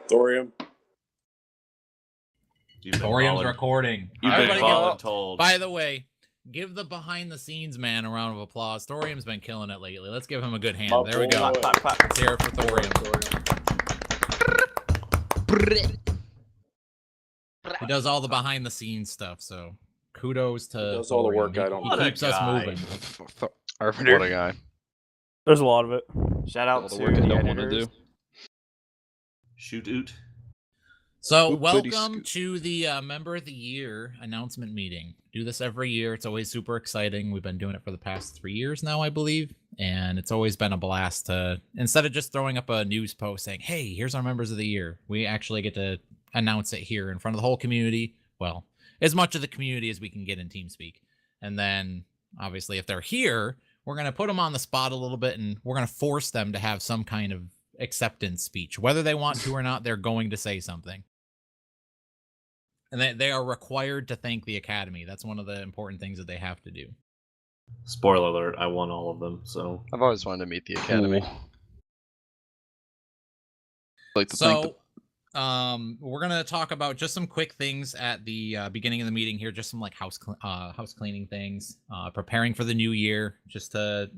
Thorium. Thorium's recording. You've been voluntold. By the way, give the behind-the-scenes man a round of applause. Thorium's been killing it lately. Let's give him a good hand. There we go. Let's hear it for Thorium. He does all the behind-the-scenes stuff, so kudos to does all the work I don't He do. keeps us moving. What a guy. There's a lot of it. Shout out All to the work I the don't want to editors. do. Shoot oot. So Oop, welcome to the Member of the Year announcement meeting. Do this every year. It's always super exciting. We've been doing it for the past 3 years now, I believe. And it's always been a blast to, instead of just throwing up a news post saying, hey, here's our Members of the Year, we actually get to announce it here in front of the whole community. Well, as much of the community as we can get in TeamSpeak. And then, obviously, if they're here, we're going to put them on the spot a little bit, and we're going to force them to have some kind of acceptance speech. Whether they want to or not, they're going to say something. And they are required to thank the Academy. That's one of the important things that they have to do. Spoiler alert, I won all of them, so... I've always wanted to meet the Academy. Like to thank we're going to talk about just some quick things at the beginning of the meeting here. Just some like house cleaning things, preparing for the new year, just to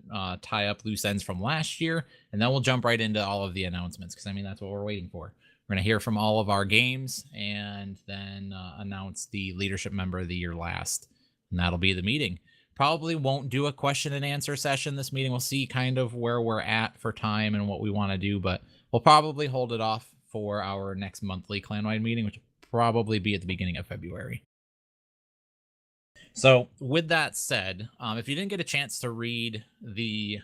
tie up loose ends from last year. And then we'll jump right into all of the announcements, because I mean, that's what we're waiting for. We're going to hear from all of our games and then announce the Leadership Member of the Year last. And that'll be the meeting. Probably won't do a question and answer session this meeting. We'll see kind of where we're at for time and what we want to do, but we'll probably hold it off for our next monthly clan-wide meeting, which will probably be at the beginning of February. So with that said, if you didn't get a chance to read the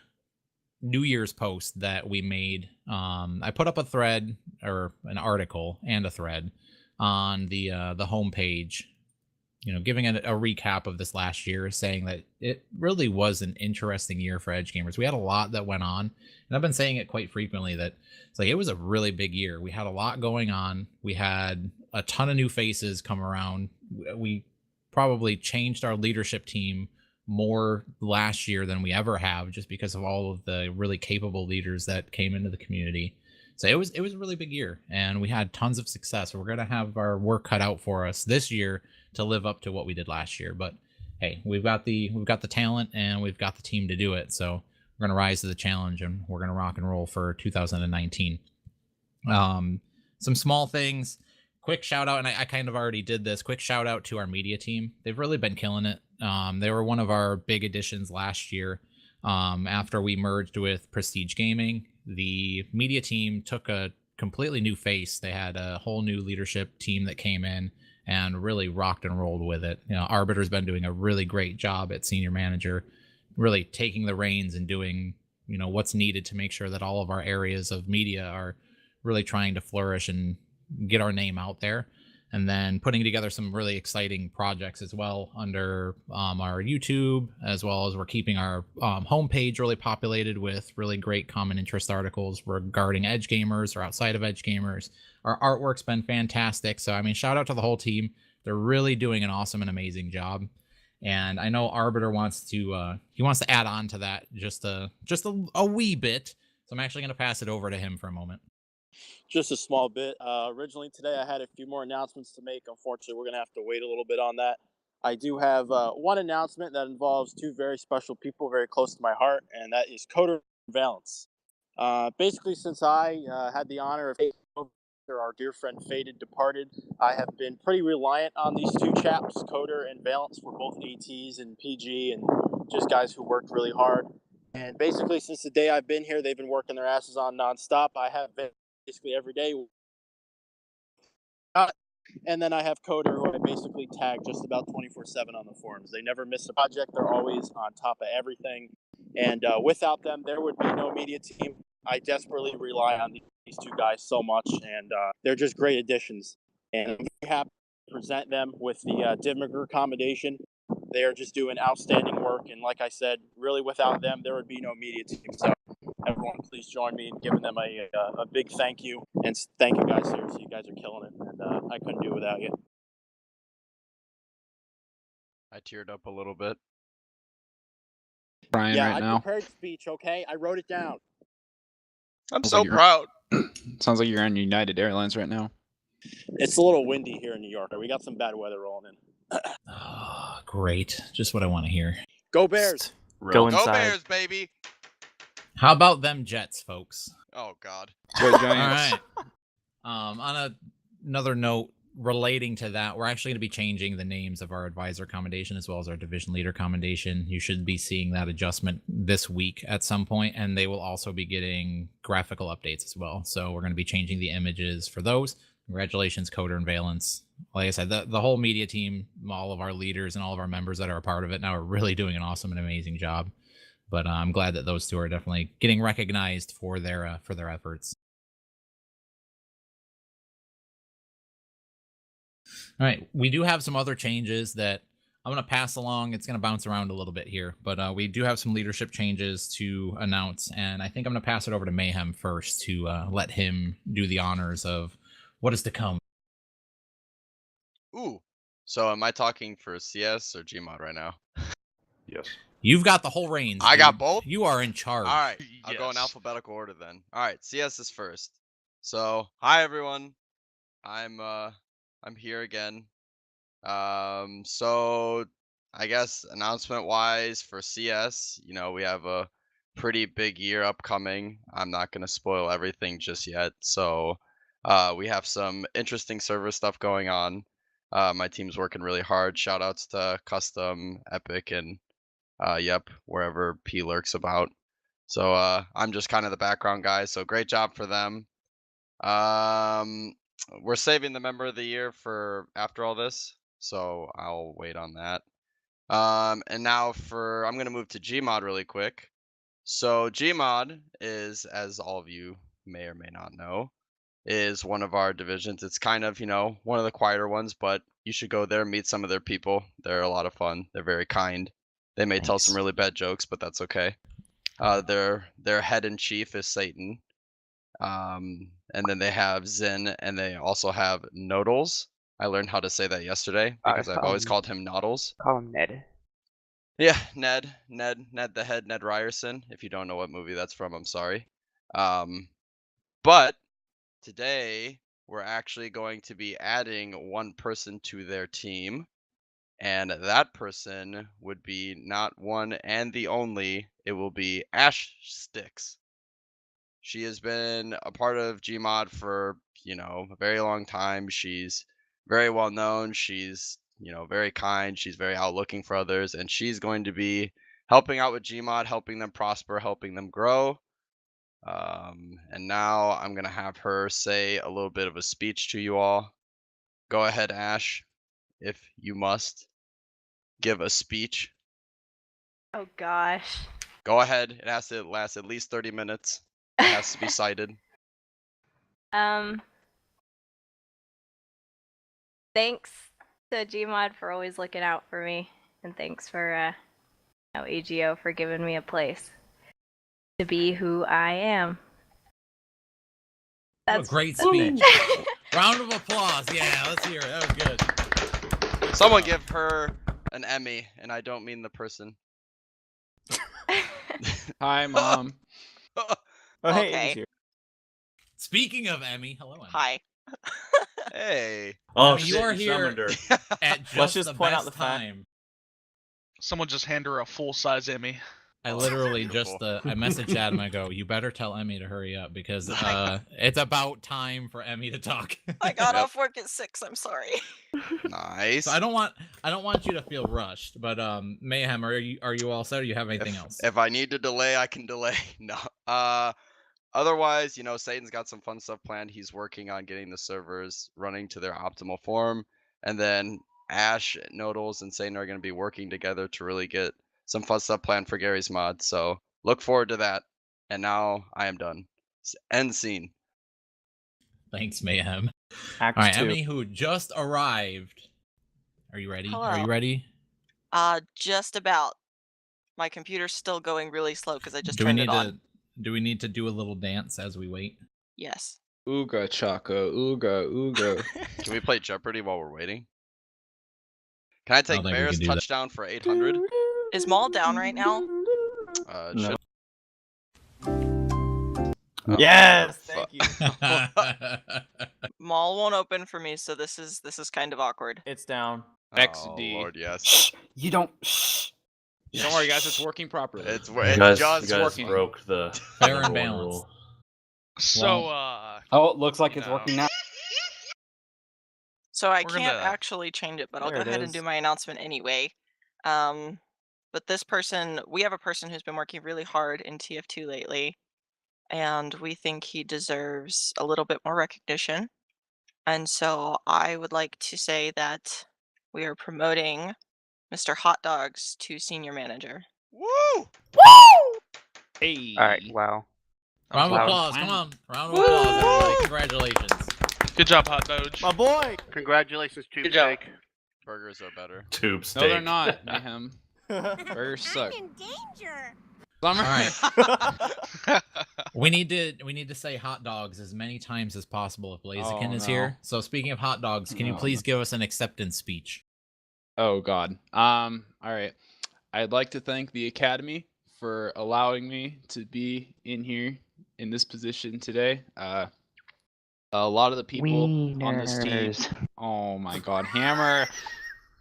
New Year's post that we made, I put up a thread, or an article and a thread on the homepage, you know, giving a recap of this last year, saying that it really was an interesting year for Edge gamers. We had a lot that went on, and I've been saying it quite frequently that it's like it was a really big year. We had a lot going on. We had a ton of new faces come around. We probably changed our leadership team more last year than we ever have, just because of all of the really capable leaders that came into the community. So it was a really big year, and we had tons of success. We're going to have our work cut out for us this year to live up to what we did last year. But hey, we've got the talent, and we've got the team to do it. So we're going to rise to the challenge, and we're going to rock and roll for 2019. Some small things. Quick shout out, and I kind of already did this. Quick shout out to our media team. They've really been killing it. They were one of our big additions last year. After we merged with Prestige Gaming, the media team took a completely new face. They had a whole new leadership team that came in and really rocked and rolled with it. You know, Arbiter's been doing a really great job at senior manager, really taking the reins and doing, you know, what's needed to make sure that all of our areas of media are really trying to flourish and get our name out there. And then putting together some really exciting projects as well under our YouTube, as well as we're keeping our homepage really populated with really great common interest articles regarding Edge gamers or outside of Edge gamers. Our artwork's been fantastic. So, I mean, shout out to the whole team. They're really doing an awesome and amazing job. And I know Arbiter wants to add on to that just a wee bit. So I'm actually going to pass it over to him for a moment. Just a small bit. Originally today I had a few more announcements to make. Unfortunately, we're going to have to wait a little bit on that. I do have one announcement that involves two very special people very close to my heart, and that is Coder and Valence. Basically, since I had the honor of our dear friend Faded departed, I have been pretty reliant on these two chaps, Coder and Valence. We're both ATs and PG and just guys who worked really hard. And basically, since the day I've been here, they've been working their asses on nonstop. I have been basically every day. And then I have Coder, who I basically tag just about 24/7 on the forums. They never miss a project. They're always on top of everything. And without them, there would be no media team. I desperately rely on these two guys so much, and they're just great additions. And I'm very happy to present them with the Dimmiger accommodation. They are just doing outstanding work. And like I said, really without them, there would be no media team. So everyone, please join me in giving them a big thank you. And thank you guys, seriously. You guys are killing it. And I couldn't do it without you. I teared up a little bit. Brian, yeah, right I now. prepared speech, okay? I wrote it down. I'm so proud. Sounds like you're on United Airlines right now. It's a little windy here in New York. We got some bad weather rolling in. Oh, great. Just what I want to hear. Go Bears! Go Real. Go inside. Bears, baby! How about them Jets, folks? Oh God. Go All Giants. right. Another note relating to that, we're actually going to be changing the names of our advisor commendation as well as our division leader commendation. You should be seeing that adjustment this week at some point, and they will also be getting graphical updates as well. So we're going to be changing the images for those. Congratulations, Coder and Valence. Like I said, the whole media team, all of our leaders and all of our members that are a part of it now are really doing an awesome and amazing job. But I'm glad that those two are definitely getting recognized for their efforts. All right, we do have some other changes that I'm going to pass along. It's going to bounce around a little bit here, but we do have some leadership changes to announce, and I think I'm going to pass it over to Mayhem first to let him do the honors of what is to come. Ooh. So am I talking for CS or Gmod right now? Yes. You've got the whole reins. I got dude. both? You are in charge. All right. I'll go in Yes. alphabetical order then. All right. CS is first. So hi everyone. I'm here again. So I guess announcement wise for CS, you know, we have a pretty big year upcoming. I'm not gonna spoil everything just yet. So we have some interesting server stuff going on. My team's working really hard. Shout outs to Custom, Epic, and yep, wherever P lurks about. So I'm just kind of the background guy. So great job for them. We're saving the member of the year for after all this, so I'll wait on that. And now I'm gonna move to Gmod really quick. So Gmod is, as all of you may or may not know, is one of our divisions. It's kind of, you know, one of the quieter ones, but you should go there, meet some of their people. They're a lot of fun. They're very kind. They may tell some Thanks. really bad jokes, but that's okay. Their head in chief is Satan. And then they have Zin, and they also have Nodals. I learned how to say that yesterday because I've always called him Noddles. Call him Ned. Yeah, Ned the Head, Ned Ryerson. If you don't know what movie that's from, I'm sorry. But today we're actually going to be adding one person to their team, and that person would be not one and the only. It will be Ash Sticks. She has been a part of Gmod for, you know, a very long time. She's very well known. She's, you know, very kind. She's very out looking for others, and she's going to be helping out with Gmod, helping them prosper, helping them grow. And now I'm going to have her say a little bit of a speech to you all. Go ahead, Ash, if you must give a speech. Oh gosh. Go ahead. It has to last at least 30 minutes. It has to be cited. Thanks to Gmod for always looking out for me, and thanks for eGO for giving me a place to be who I am. What a great speech. Round of applause. Yeah, let's hear it. That was good. Someone give her an Emmy, and I don't mean the person. Hi, Mom. Oh, hey, Okay. Amy's here. Speaking of Emmy, hello, Emmy. Hi. Hey. Oh, Emmy, you shit, are you here summoned her. at just, Let's just the point out best the fact- time. Someone just hand her a full-size Emmy. I Oh, literally beautiful. I messaged Adam. I go, you better tell Emmy to hurry up because it's about time for Emmy to talk. I got Yep. off work at 6. I'm sorry. Nice. So I don't want you to feel rushed, but Mayhem, are you all set? Or you have anything else? If I need to delay, I can delay. No. Otherwise, you know, Satan's got some fun stuff planned. He's working on getting the servers running to their optimal form, and then Ash, Nodals, and Satan are going to be working together to really get some fun stuff planned for Gary's mod. So look forward to that. And now I am done. End scene. Thanks, Mayhem. Act All right, 2. Emmy, who just arrived. Are you ready? Are you Hello. ready? Just about. My computer's still going really slow because I just Do we turned need it on. to? Do we need to do a little dance as we wait? Yes. Ooga chaka, ooga, ooga. Can we play Jeopardy while we're waiting? Can I take think we Bears can do that. touchdown for 800? Is Maul down right now? No. Chill. Yes, fuck. thank you. Mall won't open for me, so this is kind of awkward. It's down. Oh XD. Lord, yes. Shh. You don't. Shh. Don't worry, guys. It's working properly. It's You it's guys, just you guys working. broke the Fair and number one balanced. rule. So, Oh, it looks like you it's know. working now. So I We're can't gonna- actually change it, but I'll There go it ahead and is. do my announcement anyway. But this person, we have a person who's been working really hard in TF2 lately, and we think he deserves a little bit more recognition. And so I would like to say that we are promoting Mr. Hot Dogs to senior manager. Woo! Hey. All right, wow. Round of Wow. applause. Come on. Round of applause, everybody. Congratulations. Good job, Hot Doge. My boy. Congratulations, Tube Good job. Steak. Burgers are better. Tube steak. No, they're not, Mayhem. Burgers suck. I'm in danger. Summer. All right. We need to say hot dogs as many times as possible if Blaziken Oh, is no. here. So speaking of hot dogs, can you No. please give us an acceptance speech? Oh God. All right. I'd like to thank the Academy for allowing me to be in here in this position today. A lot of the people on this team. Oh my God, Hammer.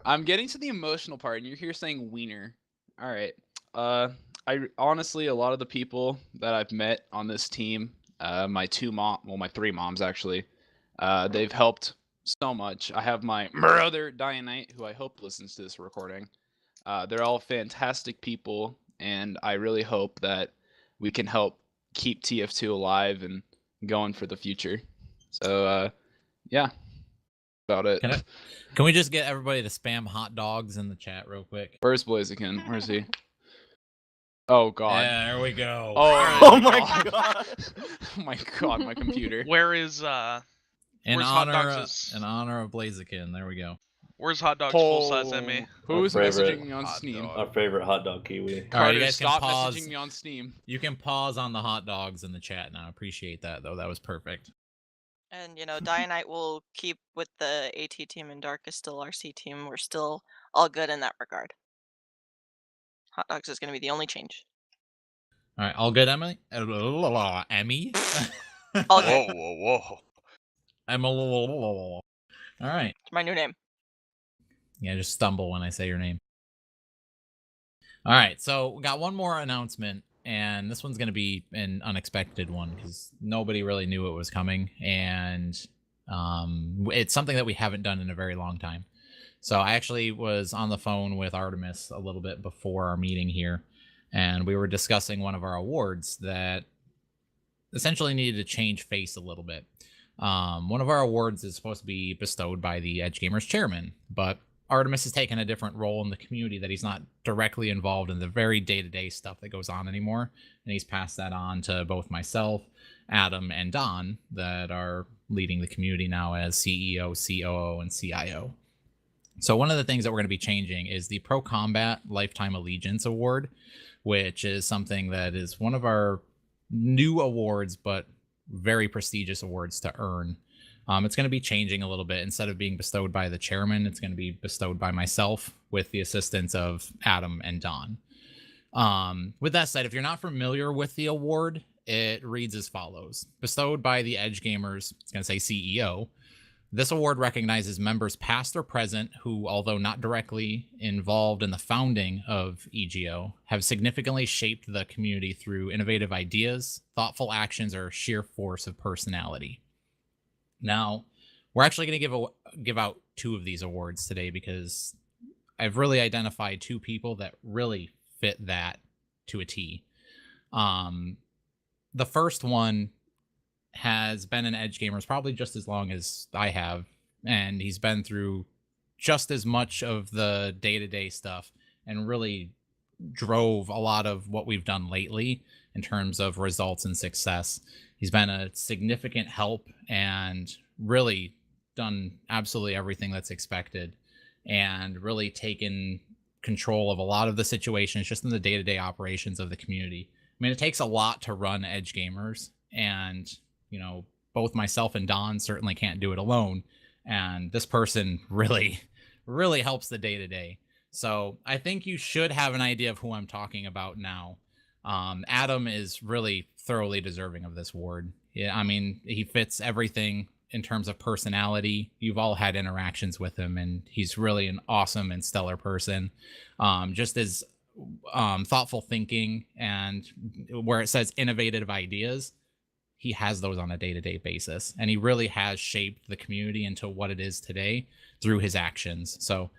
I'm getting to the emotional part, and you're here saying wiener. All right. I honestly, a lot of the people that I've met on this team, my three moms actually, they've helped so much. I have my brother Dianite, who I hope listens to this recording. They're all fantastic people, and I really hope that we can help keep TF2 alive and going for the future. So, yeah, about it. Can we just get everybody to spam hot dogs in the chat real quick? Where's Blaziken? Where's he? Oh God. Yeah, there we go. Oh my God. Oh my God, my computer. Where is In Where's Hot honor, Dogs' in honor of Blaziken, there we go. where's Hot Dogs full size Emmy? Who's Our favorite messaging me on hot Steam? dog. Our favorite hot dog kiwi. All right, Carter, you guys can stop pause. messaging me on Steam. You can pause on the hot dogs in the chat now. I appreciate that though. That was perfect. And Dianite will keep with the AT team, and Dark is still our C team. We're still all good in that regard. Hot Dogs is going to be the only change. All right, all good, Emily. Emmy. All Whoa, good. whoa, whoa. Emily. All right. It's my new name. Yeah, just stumble when I say your name. All right, so we got one more announcement, and this one's going to be an unexpected one because nobody really knew it was coming, and it's something that we haven't done in a very long time. So I actually was on the phone with Artemis a little bit before our meeting here, and we were discussing one of our awards that essentially needed to change face a little bit. One of our awards is supposed to be bestowed by the Edge Gamers chairman, but Artemis has taken a different role in the community that he's not directly involved in the very day-to-day stuff that goes on anymore, and he's passed that on to both myself, Adam, and Don that are leading the community now as CEO, COO, and CIO. So one of the things that we're going to be changing is the Pro Combat Lifetime Allegiance Award, which is something that is one of our new awards, but very prestigious awards to earn. It's going to be changing a little bit. Instead of being bestowed by the chairman, it's going to be bestowed by myself with the assistance of Adam and Don. With that said, if you're not familiar with the award, it reads as follows. Bestowed by the Edge Gamers, it's going to say CEO. This award recognizes members past or present who, although not directly involved in the founding of eGO, have significantly shaped the community through innovative ideas, thoughtful actions, or sheer force of personality. Now, we're actually going to give out two of these awards today because I've really identified two people that really fit that to a T. The first one has been in Edge Gamers probably just as long as I have, and he's been through just as much of the day-to-day stuff and really drove a lot of what we've done lately in terms of results and success. He's been a significant help and really done absolutely everything that's expected and really taken control of a lot of the situations just in the day-to-day operations of the community. I mean, it takes a lot to run Edge Gamers, and both myself and Don certainly can't do it alone. And this person really, really helps the day-to-day. So I think you should have an idea of who I'm talking about now. Adam is really thoroughly deserving of this award. Yeah, I mean, he fits everything in terms of personality. You've all had interactions with him, and he's really an awesome and stellar person. Just as thoughtful thinking, and where it says innovative ideas, he has those on a day-to-day basis, and he really has shaped the community into what it is today through his actions. So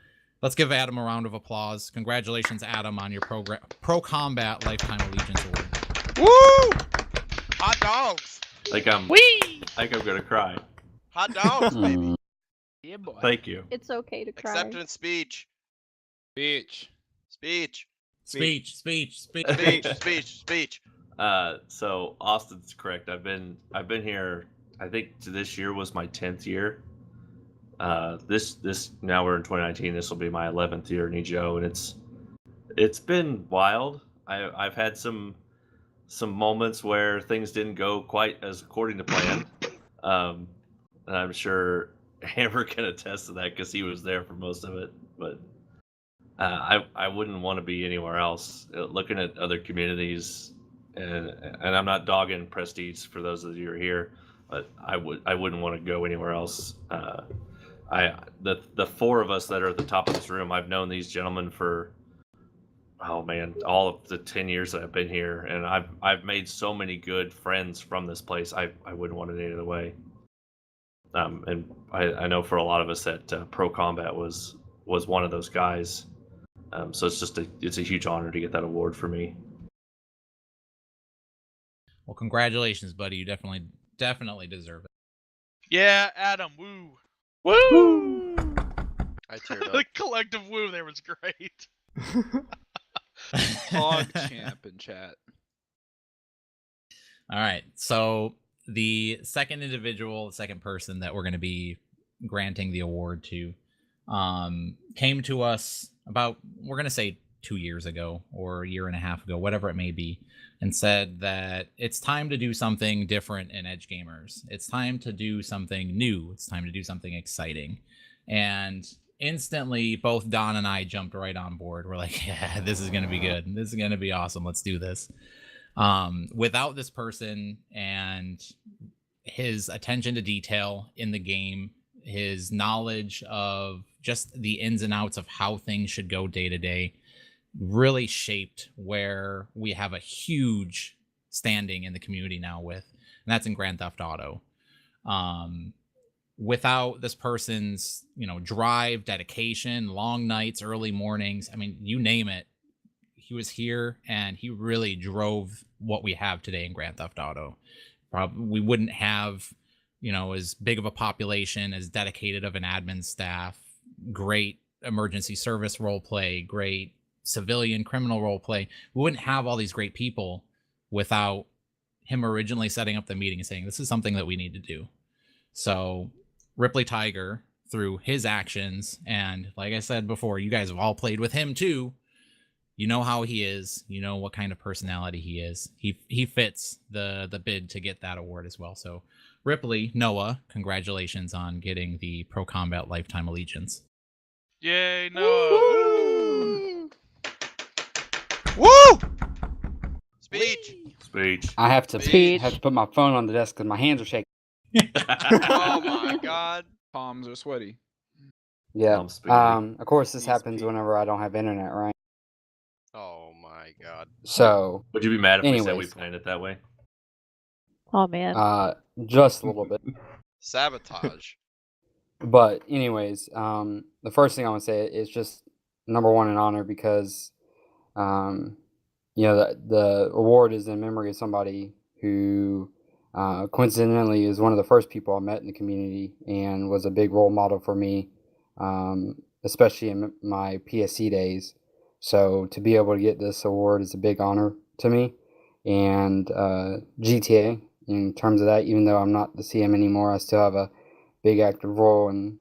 let's give Adam a round of applause. Congratulations, Adam, on your Pro Combat Lifetime Allegiance Award. Woo! Hot dogs! Like I'm Whee! like I'm gonna cry. Hot dogs, baby. Yeah, boy. Thank you. It's okay to cry. Acceptance speech. Bitch. Speech. Speech. Speech. Speech. So Austin's correct. I've been here. I think this year was my 10th year. This now we're in 2019. This will be my 11th year in eGO, and it's been wild. I've had some moments where things didn't go quite as according to plan, and I'm sure Hammer can attest to that because he was there for most of it. But I wouldn't want to be anywhere else. Looking at other communities, and I'm not dogging Prestige for those of you who are here, but I wouldn't want to go anywhere else. The four of us that are at the top of this room, I've known these gentlemen for, oh man, all of the 10 years that I've been here, and I've made so many good friends from this place. I wouldn't want it any other way. And I know for a lot of us that Pro Combat was one of those guys. So it's a huge honor to get that award for me. Well, congratulations, buddy. You definitely deserve it. Yeah, Adam, woo. Woo! I teared The up. collective woo there was great. Hog champ in chat. All right. So the second individual, the second person that we're going to be granting the award to came to us about, we're going to say 2 years ago or a year and a half ago, whatever it may be, and said that it's time to do something different in Edge Gamers. It's time to do something new. It's time to do something exciting. And instantly, both Don and I jumped right on board. We're like, yeah, this is going to be good. This is going to be awesome. Let's do this. Without this person and his attention to detail in the game, his knowledge of just the ins and outs of how things should go day to day, really shaped where we have a huge standing in the community now with, and that's in Grand Theft Auto. Without this person's, drive, dedication, long nights, early mornings, I mean, you name it, he was here and he really drove what we have today in Grand Theft Auto. We wouldn't have, as big of a population, as dedicated of an admin staff, great emergency service role play, great civilian criminal role play. We wouldn't have all these great people without him originally setting up the meeting and saying, this is something that we need to do. So Ripley Tiger, through his actions, and like I said before, you guys have all played with him too. You know how he is. You know what kind of personality he is. He fits the bid to get that award as well. So Ripley, Noah, congratulations on getting the Pro Combat Lifetime Allegiance. Yay, Noah. Woo! Speech. I have to Speech. put my phone on the desk because my hands are shaking. Oh my god. Palms are sweaty. Yeah. I'm speaking. Of course, this Please happens speak. whenever I don't have internet, right? Oh my god. So, Would you be mad if we said we anyways. planned it that way? Oh man. just a little bit. Sabotage. But anyways, the first thing I want to say is just number one, an honor because, the award is in memory of somebody who, coincidentally, is one of the first people I met in the community and was a big role model for me, especially in my PSC days. So to be able to get this award is a big honor to me. And GTA, in terms of that, even though I'm not the CM anymore, I still have a big active role in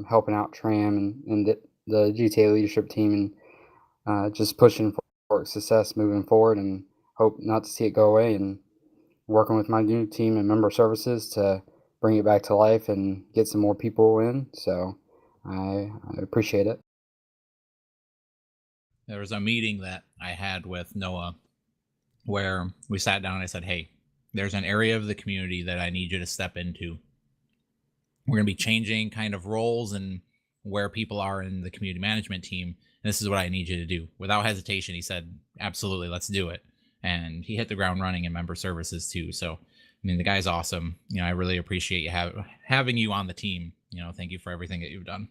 helping out Tram and the GTA leadership team and just pushing for success moving forward, and hope not to see it go away, and working with my new team and member services to bring it back to life and get some more people in. So I appreciate it. There was a meeting that I had with Noah where we sat down and I said, hey, there's an area of the community that I need you to step into. We're going to be changing kind of roles and where people are in the community management team. And this is what I need you to do. Without hesitation, he said, absolutely, let's do it. And he hit the ground running in member services too. So, I mean, the guy's awesome. You know, I really appreciate you having you on the team. You know, thank you for everything that you've done.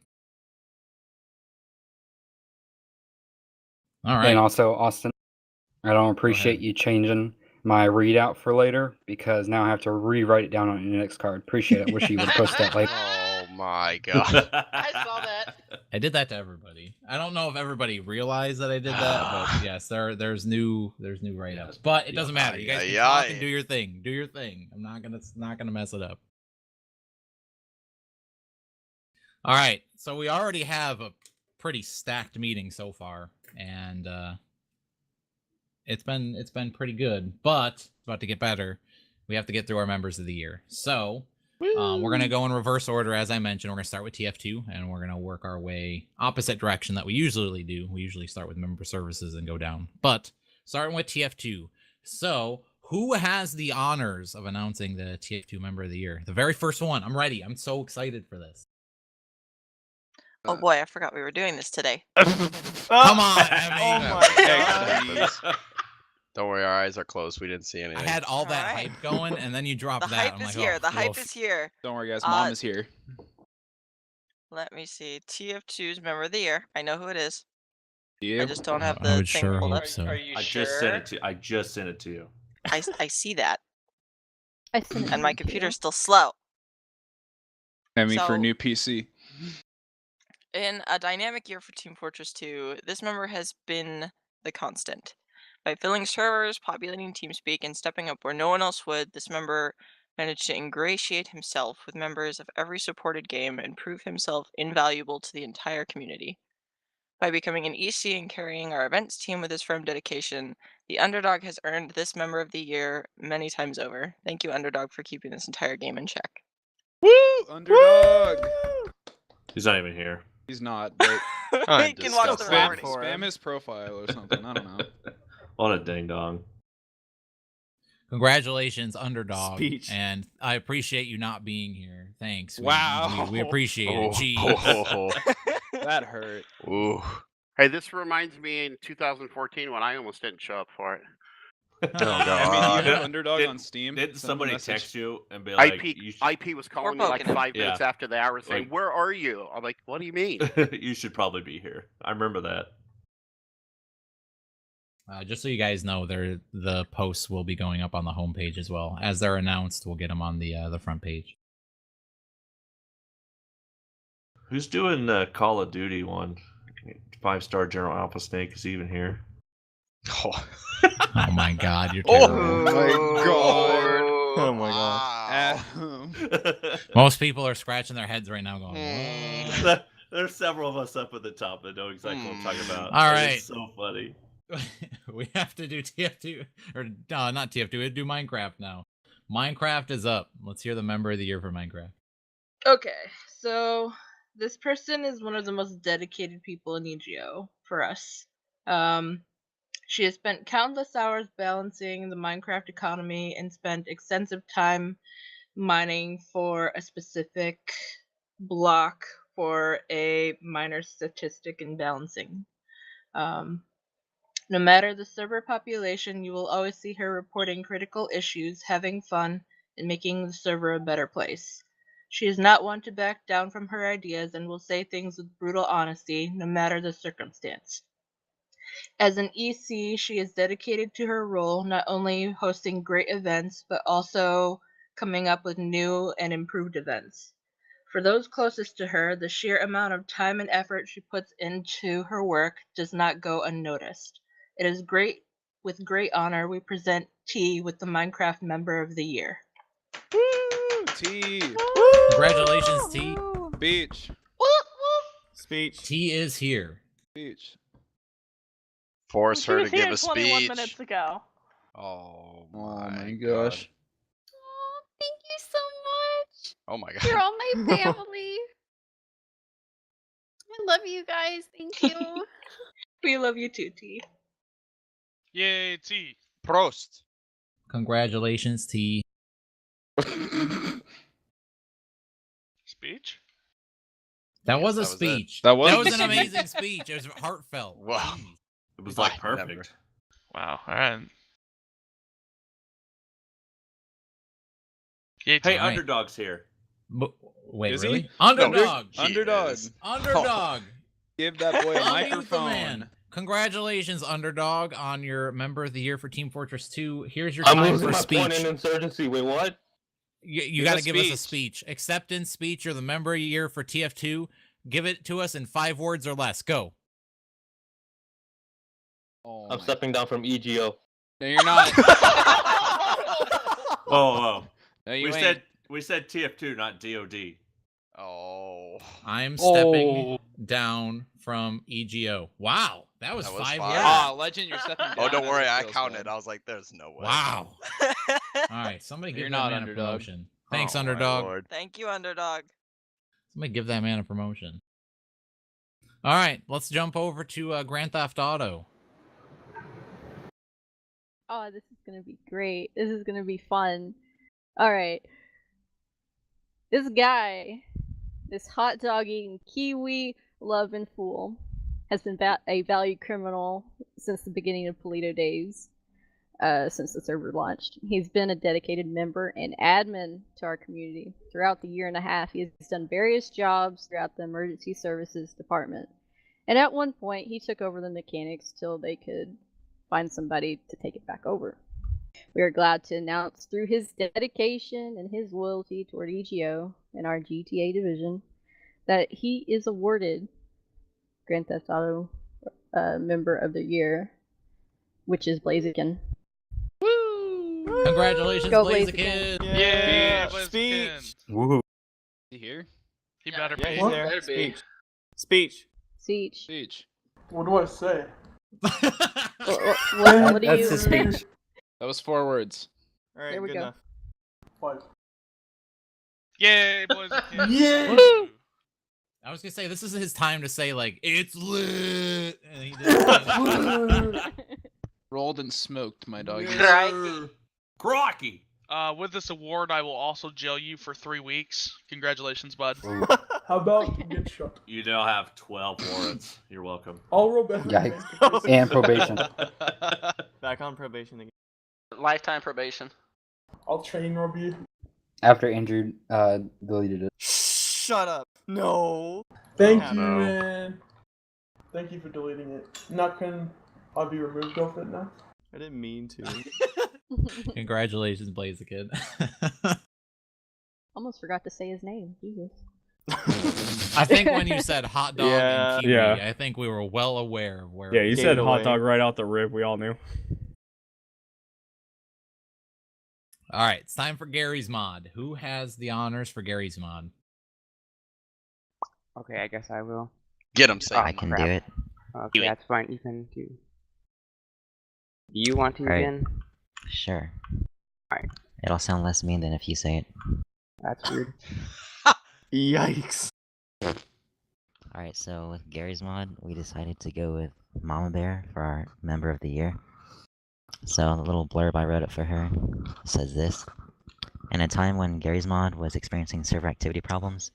All right. And also, Austin, I don't appreciate you changing my readout for later because now I have to rewrite it down on an index card. Appreciate it. Wish you would have posted that later. Oh my god. I saw that. I did that to everybody. I don't know if everybody realized that I did that, but yes, there's new write-ups. But it doesn't matter. You guys can talk and do your thing. Do your thing. I'm not gonna mess it up. All right. So we already have a pretty stacked meeting so far, and it's been pretty good, but it's about to get better. We have to get through our members of the year. So we're going to go in reverse order. As I mentioned, we're going to start with TF2, and we're going to work our way opposite direction that we usually do. We usually start with member services and go down. But starting with TF2. So who has the honors of announcing the TF2 member of the year? The very first one. I'm ready. I'm so excited for this. Oh boy, I forgot we were doing this today. Come on, Emmy. Oh my god. Don't worry, our eyes are closed. We didn't see anything. I had all that hype going, and then you dropped The that. hype I'm is like, here. oh, The hype woof. is here. Don't worry, guys. Mom is here. Let me see. TF2's member of the year. I know who it is. You? I just don't have I the would thing sure pulled hope up. so. Are you I sure? just sent it to you. I see that, I sent it and my to you. computer's still slow. Emmy for So- new PC. In a dynamic year for Team Fortress 2, this member has been the constant. By filling servers, populating TeamSpeak, and stepping up where no one else would, this member managed to ingratiate himself with members of every supported game and prove himself invaluable to the entire community. By becoming an EC and carrying our events team with his firm dedication, the Underdog has earned this member of the year many times over. Thank you, Underdog, for keeping this entire game in check. Woo! Underdog! He's not even here. He's not, but You can watch the spam, recording. spam his profile or something. I don't know. What a ding dong. Congratulations, Underdog. Speech. And I appreciate you not being here. Thanks. Wow. We appreciate it. Jeez. Oh. That hurt. Ooh. Hey, this reminds me in 2014 when I almost didn't show up for it. Oh Emmy, do you god. have Underdog Did- on Steam? Didn't Send him a somebody message. text you and be like, IP was calling me like poking him. 5 minutes after the hour saying, Like- "Where are you?" I'm like, "What do you mean?" you should probably be here. I remember that. Just so you guys know, the posts will be going up on the homepage as well. As they're announced, we'll get them on the front page. Who's doing the Call of Duty one? 5-star General Alpha Snake is even here. Oh, Oh my God, you're terrible. my god. Oh my wow. Adam. Most people are scratching their heads right now, going, Hmm. "What?" There's several of us up at the top that know exactly what I'm talking about. All and right. It's so funny. We have to do TF2, or no, not TF2. We have to do Minecraft now. Minecraft is up. Let's hear the member of the year for Minecraft. Okay, so this person is one of the most dedicated people in eGO for us. She has spent countless hours balancing the Minecraft economy and spent extensive time mining for a specific block for a minor statistic in balancing. No matter the server population, you will always see her reporting critical issues, having fun, and making the server a better place. She is not one to back down from her ideas and will say things with brutal honesty, no matter the circumstance. As an EC, she is dedicated to her role, not only hosting great events, but also coming up with new and improved events. For those closest to her, the sheer amount of time and effort she puts into her work does not go unnoticed. It is with great honor we present T with the Minecraft Member of the Year. Woo! T. Congratulations, T. Beach. Speech. T is here. Beach. Force She her to was give here a 21 speech. minutes ago. Oh Oh my my god. gosh. Oh, thank you so much. Oh my god. You're all my family. I love you guys. Thank you. We love you too, T. Yay, T. Prost. Congratulations, T. Speech? That was a that was it. speech. That was That was the an speech. amazing speech. It was heartfelt. Wow. Jeez. It was Fine, like whatever. perfect. Wow. All right. Yeah, Hey, All right. Underdog's here. Wait, Is he? really? Underdog. He Underdog. is. Underdog. Give that boy a Unmute the microphone. man. Congratulations, Underdog, on your Member of the Year for Team Fortress 2. Here's your I'm time losing for my point speech. in insurgency. Wait, what? You Give got a to give us a speech. speech. Acceptance speech. You're the Member of the Year for TF2. Give it to us in 5 words or less. Go. Oh I'm my- stepping down from EGO. No, you're not. Oh, No, you we ain't. said TF2, not DOD. Oh. I'm stepping down from EGO. Wow. That was That was 5 fire. words. Ah, Legend, you're stepping down. Oh, don't as worry. it I feels counted. bad. I was like, there's no way. Wow. All right. Somebody You're give not that man Underdog. a promotion. Thanks, Oh, my Underdog. Lord. Thank you, Underdog. Somebody give that man a promotion. All right. Let's jump over to Grand Theft Auto. Oh, this is gonna be great. This is gonna be fun. All right. This guy, this hot dog eating Kiwi loving fool, has been a valued criminal since the beginning of Polito days, since the server launched. He's been a dedicated member and admin to our community. Throughout the year and a half, he has done various jobs throughout the emergency services department. And at one point, he took over the mechanics till they could find somebody to take it back over. We are glad to announce through his dedication and his loyalty toward EGO and our GTA division that he is awarded Grand Theft Auto Member of the Year, which is Blaziken. Congratulations, Go Blaziken. Yeah, Speech. Blaziken. Woohoo. Is he here? He better Yeah, be. he's there. Speech. Speech. Speech. What do I say? What do That's you? his speech. That was 4 words. All right, There we good go. enough. Five. Yay, Blaziken. Yeah. Woo. I was gonna say this is his time to say like it's lit. And he did. Rolled and smoked, my dog. Crocky. With this award, I will also jail you for 3 weeks. Congratulations, bud. How about you get shot? You now have 12 warrants. You're welcome. I'll roll back. Yikes. And probation. Back on probation again. Lifetime probation. I'll train rob you. After Andrew deleted it. Shut up. No. Thank you, no. man. Thank you for deleting it. Not can I be removed off it now? I didn't mean to. Congratulations, Blaziken. Almost forgot to say his name. Jesus. I think when you said hot dog Yeah. and kiwi, Yeah. I think we were well aware of where. Yeah, you Gave said it hot away. dog right out the rip. We all knew. All right, it's time for Gary's mod. Who has the honors for Gary's mod? Okay, I guess I will. Get him, Sam. I can do it. Okay, that's fine. You can do. Do you want to Alright. again? Sure. Alright. It'll sound less mean than if you say it. That's weird. Yikes. Alright, so with Gary's mod, we decided to go with Mama Bear for our Member of the Year. So the little blurb I wrote up for her says this. In a time when Gary's mod was experiencing server activity problems,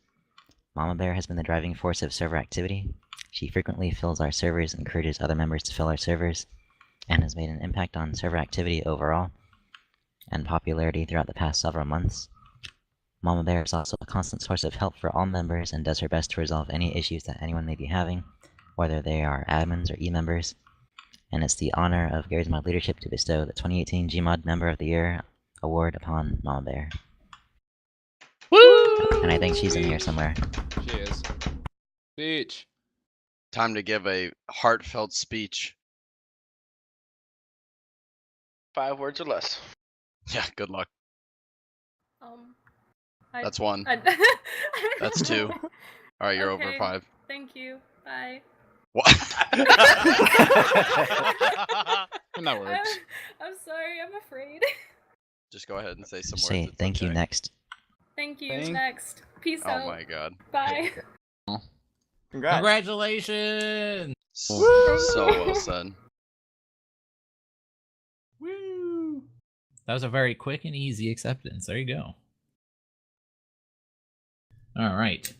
Mama Bear has been the driving force of server activity. She frequently fills our servers, encourages other members to fill our servers, and has made an impact on server activity overall and popularity throughout the past several months. Mama Bear is also a constant source of help for all members and does her best to resolve any issues that anyone may be having, whether they are admins or e-members. And it's the honor of Gary's Mod leadership to bestow the 2018 Gmod Member of the Year award upon Mama Bear. Woo! And I think she's in here somewhere. She is. Speech. Time to give a heartfelt speech. 5 words or less. Yeah, good luck. I- That's 1. I- That's 2. All right, you're over Okay. 5. Thank you. Bye. What? And that works. I'm sorry. I'm afraid. Just go ahead and say some words. Say it's thank you okay. next. Thank you. Thank- Next. Peace Oh out. my god. Bye. Congrats. Congratulations! So well said. Woo. That was a very quick and easy acceptance. There you go. All right.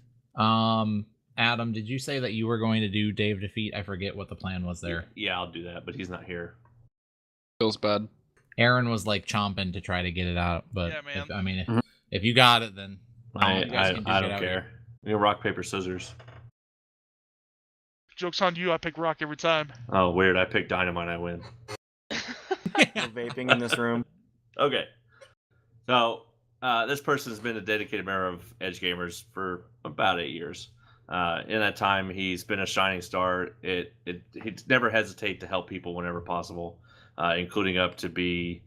Adam, did you say that you were going to do Dave Defeat? I forget what the plan was there. Yeah, I'll do that, but he's not here. Feels bad. Aaron was like chomping to try to get it out, but Yeah, man. if you got it, then I you guys can don't get out care. here. Rock, paper, scissors. Joke's on you. I pick rock every time. Oh, weird. I pick dynamite. I win. No vaping in this room. Okay. So this person has been a dedicated member of Edge Gamers for about 8 years. In that time, he's been a shining star. He never hesitate to help people whenever possible, including up to be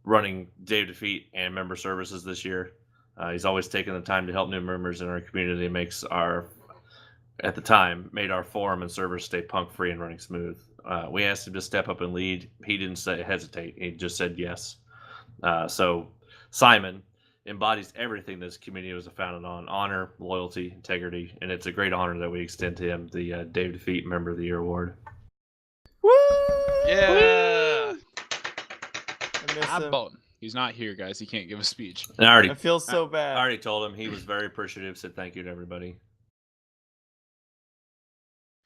running Dave Defeat and member services this year. He's always taken the time to help new members in our community. Makes at the time, made our forum and servers stay punk free and running smooth. We asked him to step up and lead. He didn't hesitate. He just said yes. So Simon embodies everything this community was founded on: honor, loyalty, integrity, and it's a great honor that we extend to him the Dave Defeat Member of the Year award. Woo! Yeah. He's not here, guys. He can't give a speech. And I feel so bad. I already told him. He was very appreciative. Said thank you to everybody.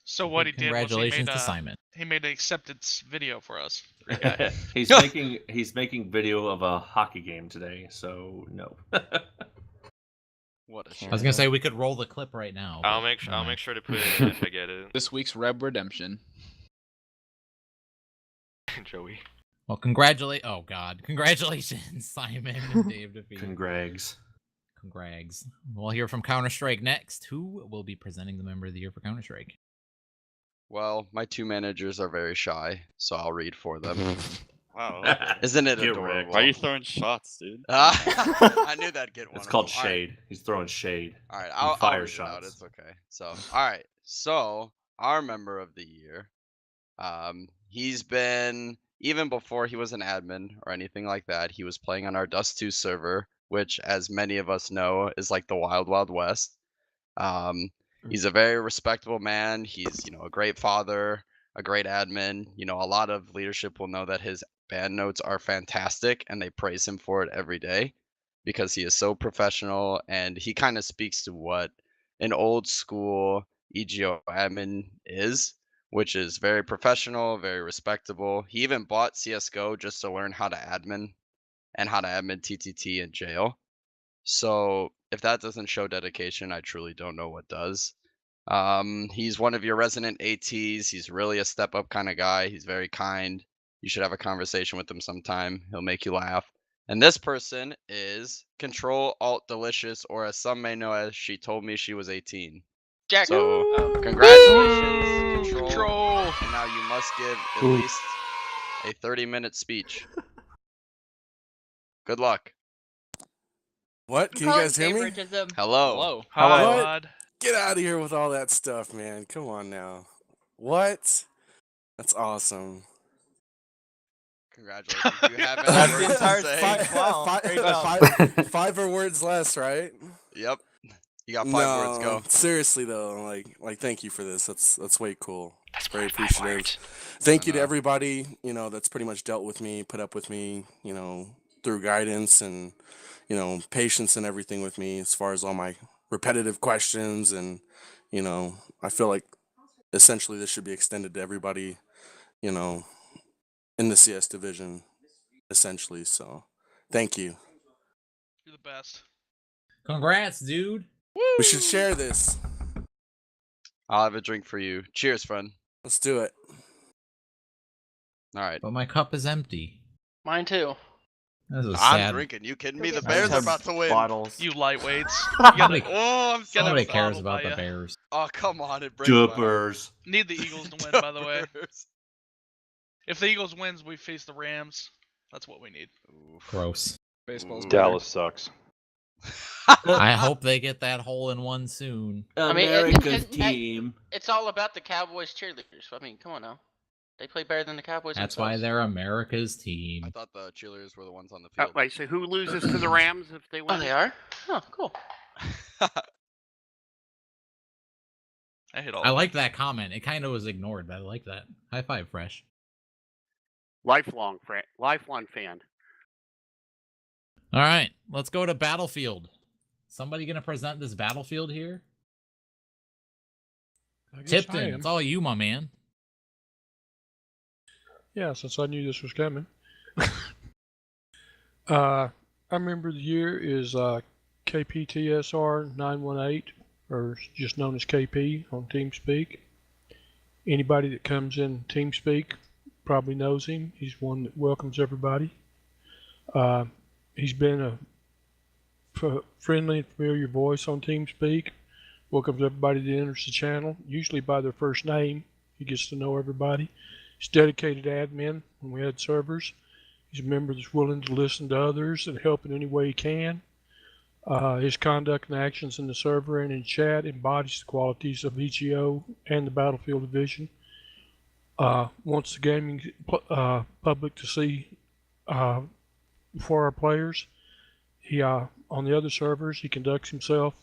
So what he did was Congratulations to Simon. He made an acceptance video for us. he's making video of a hockey game today. So no. What a I was gonna say we could roll the clip right now. I'll make sure to put it in if I get it. This week's Reb Redemption. Joey. Well, congratulations, Simon and Dave Defeat. Congrags. We'll hear from Counter-Strike next. Who will be presenting the Member of the Year for Counter-Strike? Well, my two managers are very shy, so I'll read for them. Wow. Isn't it Get adorable? wrecked. Why are you throwing shots, dude? I knew that'd get one. It's called of them. All right. shade. He's throwing shade. All right, I'll I'll read it shots. out. It's okay. So, all right. So, our member of the year, he's been, even before he was an admin or anything like that, he was playing on our Dust 2 server, which, as many of us know, is like the Wild Wild West. He's a very respectable man. He's, a great father, a great admin. A lot of leadership will know that his band notes are fantastic, and they praise him for it every day because he is so professional, and he kind of speaks to what an old school EGO admin is, which is very professional, very respectable. He even bought CSGO just to learn how to admin and how to admin TTT in jail. So if that doesn't show dedication, I truly don't know what does. He's one of your resident ATs. He's really a step up kind of guy. He's very kind. You should have a conversation with him sometime. He'll make you laugh. And this person is Control Alt Delicious, or as some may know as She Told Me She Was 18. Jack. So congratulations, Control. And now you must give at least a 30-minute speech. Good luck. What? Can you guys hear me? Hello. Hi, What? bud. Get out of here with all that stuff, man. Come on now. What? That's awesome. Congratulations. Do you have any That's words the entire to say? five or words less, right? Yep. You got 5 words. Go. Seriously though, like thank you for this. That's way cool. That's very appreciative. Thank you to everybody, that's pretty much dealt with me, put up with me, through guidance and, patience and everything with me as far as all my repetitive questions. And, I feel like essentially this should be extended to everybody, in the CS division, essentially. So thank you. You're the best. Congrats, dude. We should share this. I'll have a drink for you. Cheers, friend. Let's do it. All right. But my cup is empty. Mine too. This is I'm sad. drinking. You kidding me? The Bears are about to win. Bottles. You lightweights. Nobody, I'm so nobody cares bottled about by the ya. Bears. Oh, come on. It breaks my heart. Duppers. Need the Eagles to win, by the way. If the Eagles wins, we face the Rams. That's what we need. Gross. Baseball's Dallas sucks. I hope they get that hole in one soon. America's team. It's all about the Cowboys cheerleaders. I mean, come on now. They play better than the Cowboys That's why they're America's team. I thought the cheerleaders were the ones on the field. Wait, so who loses to the Rams if they win? Oh, they are? Oh, cool. I hit all. I like that comment. It kind of was ignored, but I like that. High five, Fresh. lifelong fan. All right, let's go to Battlefield. Somebody gonna present this Battlefield here? I guess I Tipton, am. it's all you, my man. Yeah, since I knew this was coming. Our member of the year is KPTSR 918, or just known as KP on TeamSpeak. Anybody that comes in TeamSpeak probably knows him. He's one that welcomes everybody. He's been a friendly and familiar voice on TeamSpeak. Welcomes everybody that enters the channel, usually by their first name. He gets to know everybody. He's dedicated admin when we had servers. He's a member that's willing to listen to others and help in any way he can. His conduct and actions in the server and in chat embodies the qualities of eGO and the Battlefield division. Wants the gaming public to see for our players. He on the other servers, he conducts himself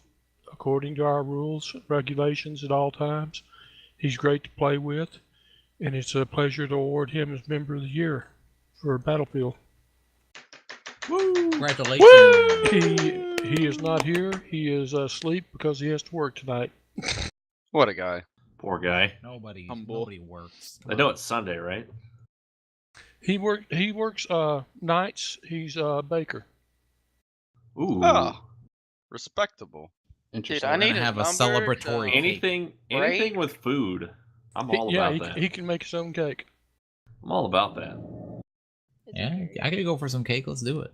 according to our rules and regulations at all times. He's great to play with, and it's a pleasure to award him as Member of the Year for Battlefield. Woo! Congratulations! He is not here. He is asleep because he has to work tonight. What a guy. Poor guy. Nobody works. I know it's Sunday, right? He works nights. He's a baker. Ooh. Oh, respectable. Dude, I need to have a number celebratory anything with food. I'm all about that. He can make his own cake. I'm all about that. Yeah, I gotta go for some cake. Let's do it.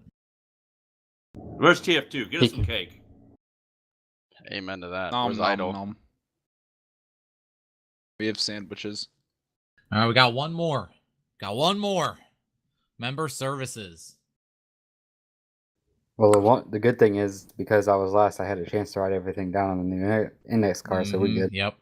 Where's TF2? Get us some cake. Amen to that. Nom, Where's nom, Idol? nom. We have sandwiches. All right, we got one more. Member services. Well, the good thing is, because I was last, I had a chance to write everything down on the new index card, so we're good. Yep.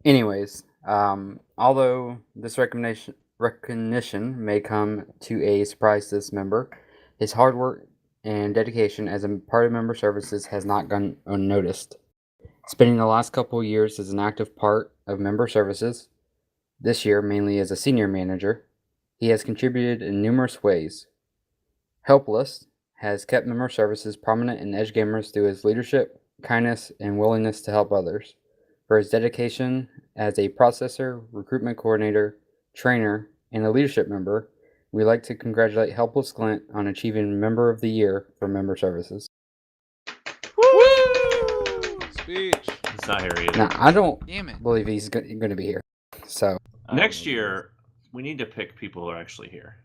Anyways, although this recognition may come to a surprise to this member, his hard work and dedication as a part of member services has not gone unnoticed. Spending the last couple of years as an active part of member services, this year mainly as a senior manager, he has contributed in numerous ways. Helpless has kept member services prominent in Edge Gamers through his leadership, kindness, and willingness to help others. For his dedication as a processor, recruitment coordinator, trainer, and a leadership member, we'd like to congratulate Helpless Clint on achieving Member of the Year for member services. Speech. He's not here either. Now, I don't Damn it. believe he's going to be here. So Next year, we need to pick people who are actually here.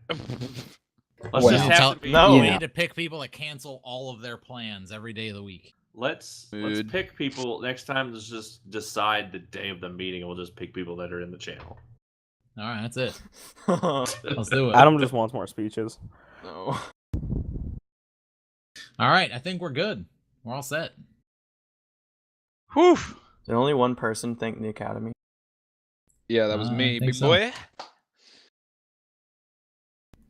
Let's just have to be. we need to pick people that cancel all of their plans every day of the week. Let's pick people next time. Let's just decide the day of the meeting, and we'll just pick people that are in the channel. All right, that's it. Let's do it. Adam just wants more speeches. No. All right, I think we're good. We're all set. Whew. Did only one person thank the Academy? Yeah, that was me, big so. boy.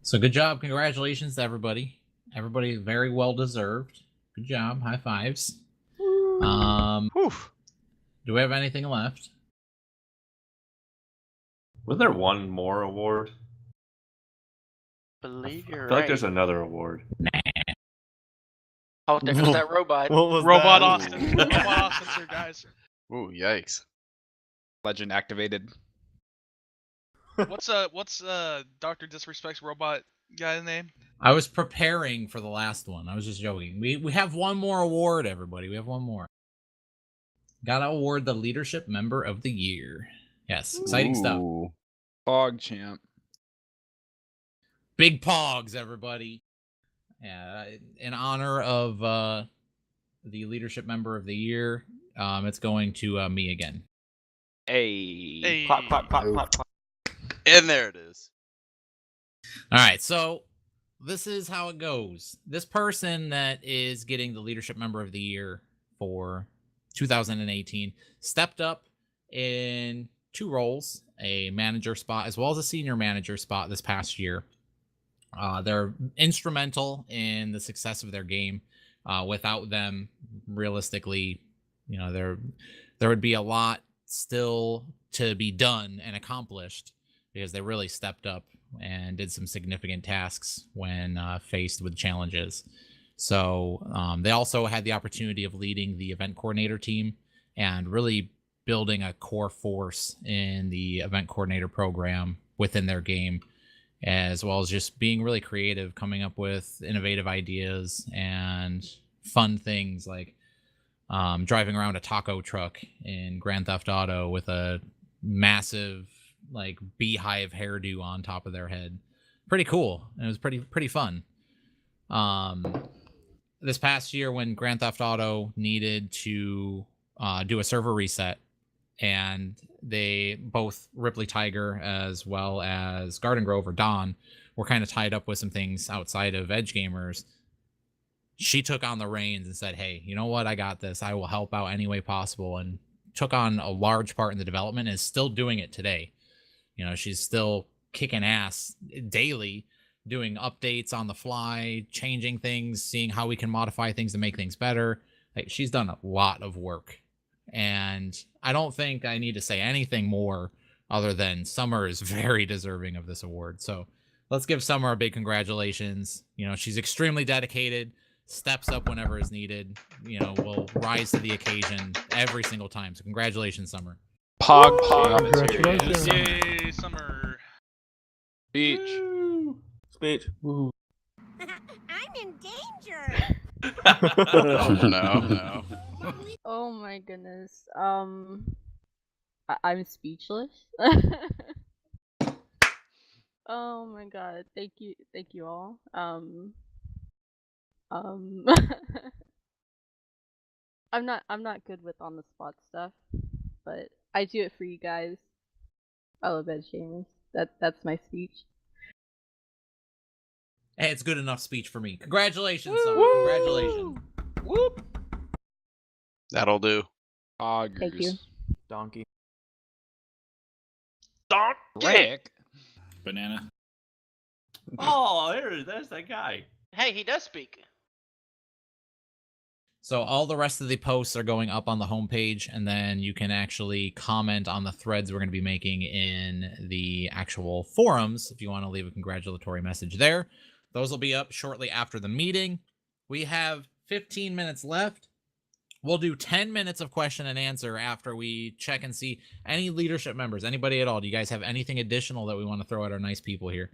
So good job. Congratulations to everybody. Everybody very well deserved. Good job. High fives. Do we have anything left? Was there one more award? Believe you're I feel like right. there's another award. Oh, there goes that robot. What was Robot that? Austin. Robot Austin's here, guys. Ooh, yikes. Legend activated. What's Dr. Disrespect's robot guy's name? I was preparing for the last one. I was just joking. We have one more award, everybody. We have one more. Gotta award the Leadership Member of the Year. Yes, exciting stuff. Pog champ. Big Pogs, everybody. Yeah, in honor of the Leadership Member of the Year, it's going to me again. Hey. Clap, clap, clap, clap, clap. And there it is. All right, so this is how it goes. This person that is getting the Leadership Member of the Year for 2018 stepped up in 2 roles, a manager spot as well as a senior manager spot this past year. They're instrumental in the success of their game. Without them, realistically, there would be a lot still to be done and accomplished because they really stepped up and did some significant tasks when faced with challenges. So they also had the opportunity of leading the event coordinator team and really building a core force in the event coordinator program within their game, as well as just being really creative, coming up with innovative ideas and fun things like driving around a taco truck in Grand Theft Auto with a massive like beehive hairdo on top of their head. Pretty cool. It was pretty fun. This past year when Grand Theft Auto needed to do a server reset, and they both Ripley Tiger as well as Garden Grove or Dawn were kind of tied up with some things outside of Edge Gamers. She took on the reins and said, hey, you know what? I got this. I will help out any way possible, and took on a large part in the development and is still doing it today. You know, she's still kicking ass daily, doing updates on the fly, changing things, seeing how we can modify things to make things better. Like, she's done a lot of work. And I don't think I need to say anything more other than Summer is very deserving of this award. So let's give Summer a big congratulations. You know, she's extremely dedicated, steps up whenever is needed, you know, will rise to the occasion every single time. So congratulations, Summer. Pog. Congratulations. Yay, Summer. Speech. Speech. I'm in danger. Oh no. Oh my goodness. I'm speechless. Oh my god. Thank you all. I'm not good with on the spot stuff, but I do it for you guys. I love Edge Gamers. That's my speech. Hey, it's good enough speech for me. Congratulations, Summer. Congratulations. Whoop. That'll do. Poggers. Thank you. Donkey. Rick. Banana. Oh, there's that guy. Hey, he does speak. So all the rest of the posts are going up on the homepage, and then you can actually comment on the threads we're going to be making in the actual forums if you want to leave a congratulatory message there. Those will be up shortly after the meeting. We have 15 minutes left. We'll do 10 minutes of question and answer after we check and see any leadership members, anybody at all. Do you guys have anything additional that we want to throw at our nice people here?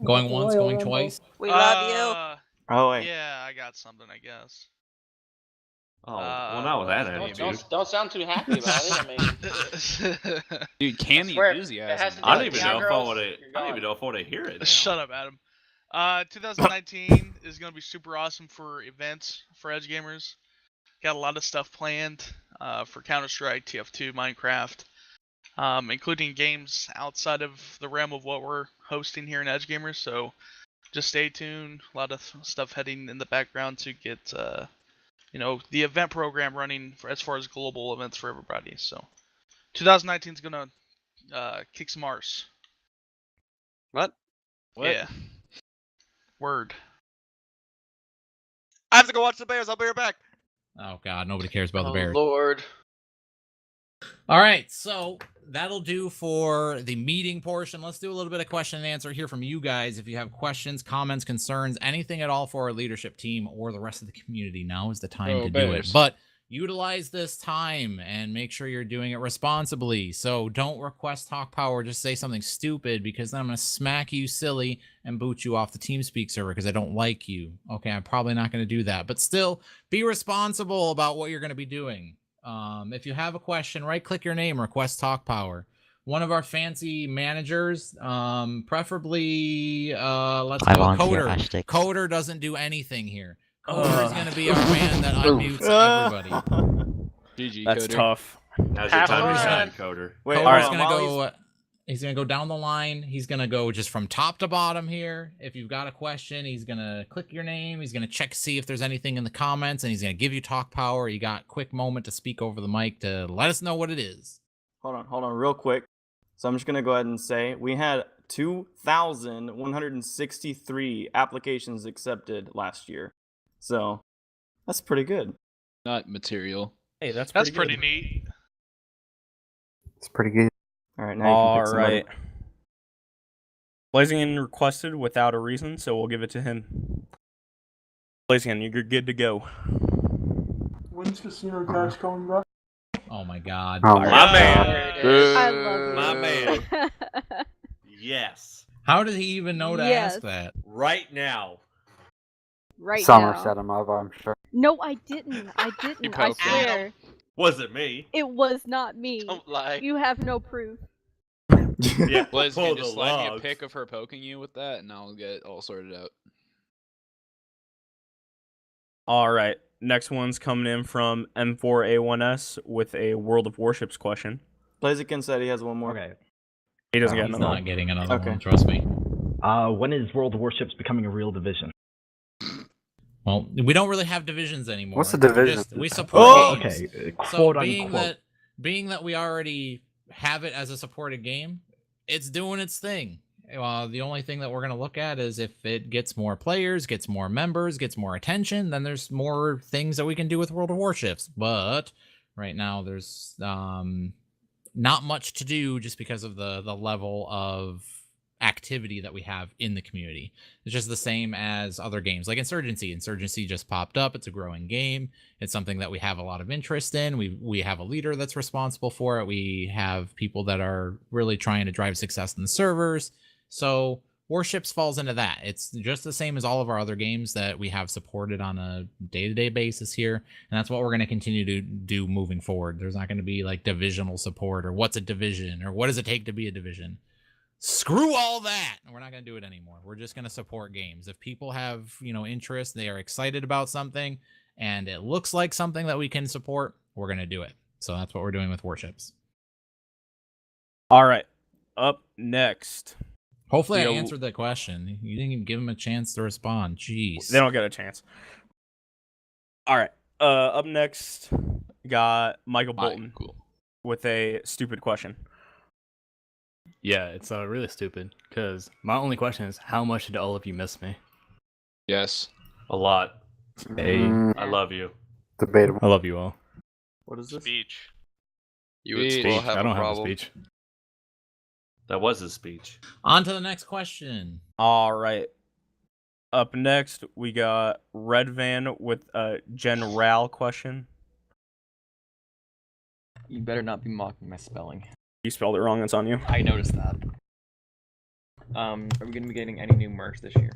Going once, going twice. We love you. Oh, wait. Yeah, I got something, I guess. Oh, well, not with that attitude. Don't sound too happy about it. I mean, Dude, can the enthusiasm. I don't even know if I want to hear it now. Shut up, Adam. 2019 is going to be super awesome for events for Edge Gamers. Got a lot of stuff planned for Counter-Strike, TF2, Minecraft, including games outside of the realm of what we're hosting here in Edge Gamers. So just stay tuned. A lot of stuff heading in the background to get you know, the event program running for as far as global events for everybody. So 2019 is going to kick some arse. What? Yeah. Word. I have to go watch the Bears. I'll be right back. Oh, God. Nobody cares about the Bears. Lord. All right. So that'll do for the meeting portion. Let's do a little bit of question and answer here from you guys. If you have questions, comments, concerns, anything at all for our leadership team or the rest of the community, now is the time to do it. But utilize this time and make sure you're doing it responsibly. So don't request talk power. Just say something stupid, because then I'm going to smack you silly and boot you off the TeamSpeak server because I don't like you. Okay, I'm probably not going to do that. But still, be responsible about what you're going to be doing. If you have a question, right-click your name, request talk power. One of our fancy managers, preferably, let's go Coder. Coder doesn't do anything here. Coder is going to be our man that unmutes everybody. GG, That's Coder. tough. How's your time, Coder? Wait, Coder's going to go... He's going to go down the line. He's going to go just from top to bottom here. If you've got a question, he's going to click your name. He's going to check, see if there's anything in the comments, and he's going to give you talk power. You got a quick moment to speak over the mic to let us know what it is. Hold on, real quick. So I'm just going to go ahead and say we had 2,163 applications accepted last year. So that's pretty good. not material. Hey, that's That's pretty pretty neat. It's pretty good. All right, now you can All pick somebody. right. Blaziken requested without a reason, so we'll give it to him. Blaziken, you're good to go. When's Casino Cash coming back? Oh my god. Oh My man. I love you. My man. Yes. How did he even know to Yes. ask that? Right now. Right Summer now. set him up, I'm sure. No, I didn't. I didn't. I poked him. swear. Was it me? It was not me. Don't lie. You have no proof. Yeah. Blaze, pull can the just slide me a logs. pic of her poking you with that, and I'll get it all sorted out. All right. Next one's coming in from M4A1S with a World of Warships question. Blaziken said he has one more. Okay. He doesn't get He's another not one. getting another Okay. one, trust me. When is World of Warships becoming a real division? Well, we don't really have divisions anymore. What's the division? We support Oh, games. okay. So Quote unquote. being that we already have it as a supported game, it's doing its thing. The only thing that we're going to look at is if it gets more players, gets more members, gets more attention, then there's more things that we can do with World of Warships. But right now there's not much to do just because of the level of activity that we have in the community. It's just the same as other games like Insurgency. Insurgency just popped up. It's a growing game. It's something that we have a lot of interest in. We have a leader that's responsible for it. We have people that are really trying to drive success in the servers. So Warships falls into that. It's just the same as all of our other games that we have supported on a day-to-day basis here, and that's what we're going to continue to do moving forward. There's not going to be like divisional support or what's a division or what does it take to be a division. Screw all that. We're not going to do it anymore. We're just going to support games. If people have, interest, they are excited about something, and it looks like something that we can support, we're going to do it. So that's what we're doing with Warships. All right. Up next. Hopefully I answered that question. You didn't even give them a chance to respond. Jeez. They don't get a chance. All right. Up next, got Michael Bolton with a stupid question. Yeah, it's really stupid, because my only question is, how much did all of you miss me? Yes. A lot. Hey. I love you. Debatable. I love you all. What is this? Speech. You would still Speech. have I don't a have a problem. speech. That was his speech. On to the next question. All right. Up next, we got Red Van with a general question. You better not be mocking my spelling. You spelled it wrong. That's on you. I noticed that. Are we going to be getting any new merch this year?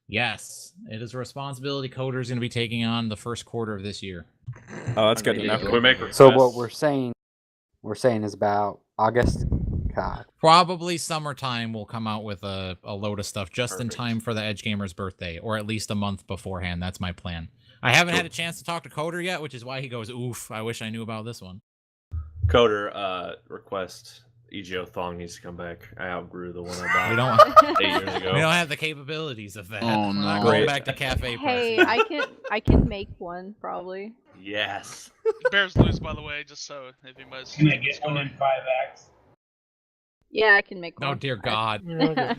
Yes, it is a responsibility Coder is going to be taking on the first quarter of this year. Oh, that's good to know. Can we make requests? So what we're saying is about August. God. Probably summertime we'll come out with a load of stuff just in time for the Edge Gamer's birthday, or at least a month beforehand. That's my plan. I haven't had a chance to talk to Coder yet, which is why he goes, oof, I wish I knew about this one. Coder, request eGO Thong needs to come back. I outgrew the one I We bought don't 8 years ago. We don't have the capabilities of that. Oh, We're not no. going back to cafe Hey, pricing. I can make one probably. Yes. Bears lose, by the way, just so if you must. Can I get one in 5X? Yeah, I can make one. Oh dear God. Yeah,